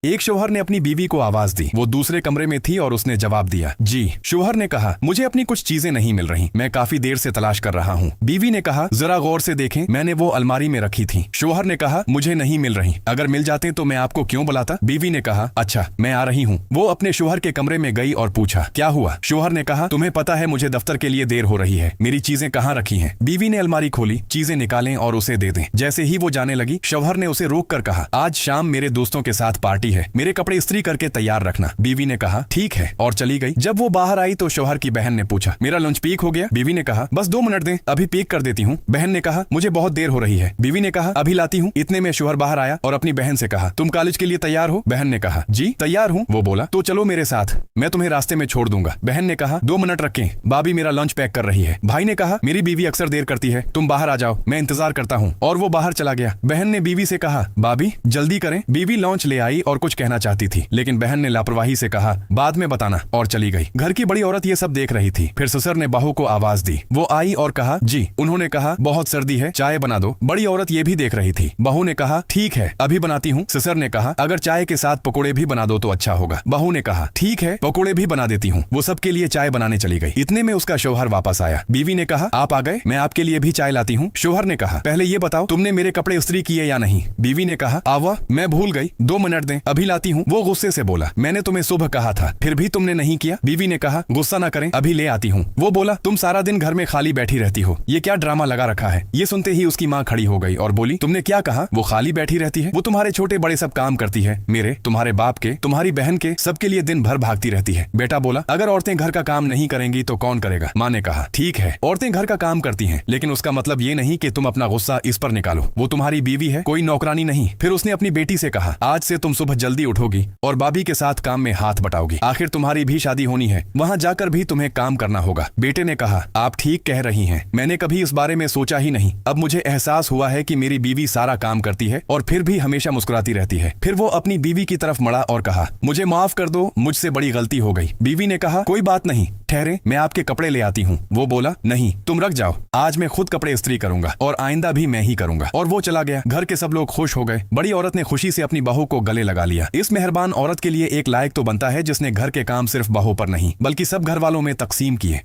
एक शौहर ने अपनी बीवी को आवाज दी। वो दूसरे कमरे में थी और उसने जवाब दिया, जी। शौहर ने कहा, मुझे अपनी कुछ चीजें नहीं मिल रही, मैं काफी देर से तलाश कर रहा हूँ। बीवी ने कहा, जरा गौर से देखें, मैंने वो अलमारी में रखी थी। शौहर ने कहा, मुझे नहीं मिल रही, अगर मिल जाते तो मैं आपको क्यों बुलाता। बीवी ने कहा, अच्छा, मैं आ रही हूँ। वो अपने शौहर के कमरे में गई और पूछा, क्या हुआ। शौहर ने कहा, तुम्हें पता है मुझे दफ्तर के लिए देर हो रही है, मेरी चीजें कहाँ रखी हैं। बीवी ने अलमारी खोली, चीजें निकालें और उसे दे दें। जैसे ही वो जाने लगी, शौहर ने उसे रोक कर कहा, आज शाम मेरे दोस्तों के साथ पार्टी है, मेरे कपड़े इस्त्री करके तैयार रखना। बीवी ने कहा, ठीक है, और चली गई। जब वो बाहर आई तो शौहर की बहन ने पूछा, मेरा लंच पैक हो गया। बीवी ने कहा, बस 2 मिनट दें, अभी पैक कर देती हूँ। बहन ने कहा, मुझे बहुत देर हो रही है। बीवी ने कहा, अभी लाती हूँ। इतने में शौहर बाहर आया और अपनी बहन से कहा, तुम कॉलेज के लिए तैयार हो। बहन ने कहा, जी तैयार हूँ। वो बोला, तो चलो मेरे साथ, मैं तुम्हें रास्ते में छोड़ दूंगा। बहन ने कहा, 2 मिनट रखें, भाभी मेरा लंच पैक कर रही है। भाई ने कहा, मेरी बीवी अक्सर देर करती है, तुम बाहर आ जाओ, मैं इंतजार करता हूँ। और वो बाहर चला गया। बहन ने बीवी से कहा, भाभी जल्दी करें। बीवी लॉन्च ले आई और कुछ कहना चाहती थी, लेकिन बहन ने लापरवाही से कहा, बाद में बताना, और चली गई। घर की बड़ी औरत ये सब देख रही थी। फिर ससुर ने बहू को आवाज दी। वो आई और कहा, जी। उन्होंने कहा, बहुत सर्दी है, चाय बना दो। बड़ी औरत ये भी देख रही थी। बहू ने कहा, ठीक है, अभी बनाती हूँ। ससुर ने कहा, अगर चाय के साथ पकोड़े भी बना दो तो अच्छा होगा। बहू ने कहा, ठीक है, पकोड़े भी बना देती हूँ। वो सबके लिए चाय बनाने चली गई। इतने में उसका शौहर वापस आया। बीवी ने कहा, आप आ गए, मैं आपके लिए भी चाय लाती हूँ। शौहर ने कहा, पहले ये बताओ तुमने मेरे कपड़े इस्त्री किए या नहीं। बीवी ने कहा, आवा, मैं भूल गई, 2 मिनट दें, अभी लाती हूँ। वो गुस्से से बोला, मैंने तुम्हें सुबह कहा था, फिर भी तुमने नहीं किया। बीवी ने कहा, गुस्सा ना करें, अभी ले आती हूँ। वो बोला, तुम सारा दिन घर में खाली बैठी रहती हो, ये क्या ड्रामा लगा रखा है। ये सुनते ही उसकी माँ खड़ी हो गई और बोली, तुमने क्या कहा। वो खाली बैठी रहती है, वो तुम्हारे छोटे बड़े सब काम करती है, मेरे, तुम्हारे बाप के, तुम्हारी बहन के, सबके लिए दिन भर भागती रहती है। बेटा बोला, अगर औरतें घर का काम नहीं करेंगी तो कौन करेगा। माँ ने कहा, ठीक है, औरतें घर का काम करती हैं, लेकिन उसका मतलब ये नहीं कि तुम अपना गुस्सा इस पर निकालो। वो तुम्हारी बीवी है, कोई नौकरानी नहीं। फिर उसने अपनी बेटी से कहा, आज से तुम सुबह जल्दी उठोगी और भाभी के साथ काम में हाथ बटाओगी। आखिर तुम्हारी भी शादी होनी है, वहाँ जाकर भी तुम्हें काम करना होगा। बेटे ने कहा, आप ठीक कह रही हैं, मैंने कभी इस बारे में सोचा ही नहीं। अब मुझे एहसास हुआ है कि मेरी बीवी सारा काम करती है और फिर भी हमेशा मुस्कुराती रहती है। फिर वो अपनी बीवी की तरफ मुड़ा और कहा, मुझे माफ कर दो, मुझसे बड़ी गलती हो गई। बीवी ने कहा, कोई बात नहीं, ठहरे, मैं आपके कपड़े ले आती हूँ। वो बोला, नहीं, तुम रख जाओ, आज मैं खुद कपड़े इस्त्री करूंगा और आइंदा भी मैं ही करूंगा। और वो चला गया। घर के सब लोग खुश हो गए। बड़ी औरत ने खुशी से अपनी बहू को गले लगा लिया। इस मेहरबान औरत के लिए एक लायक तो बनता है जिसने घर के काम सिर्फ बहू पर नहीं बल्कि सब घर वालों में तकसीम किए।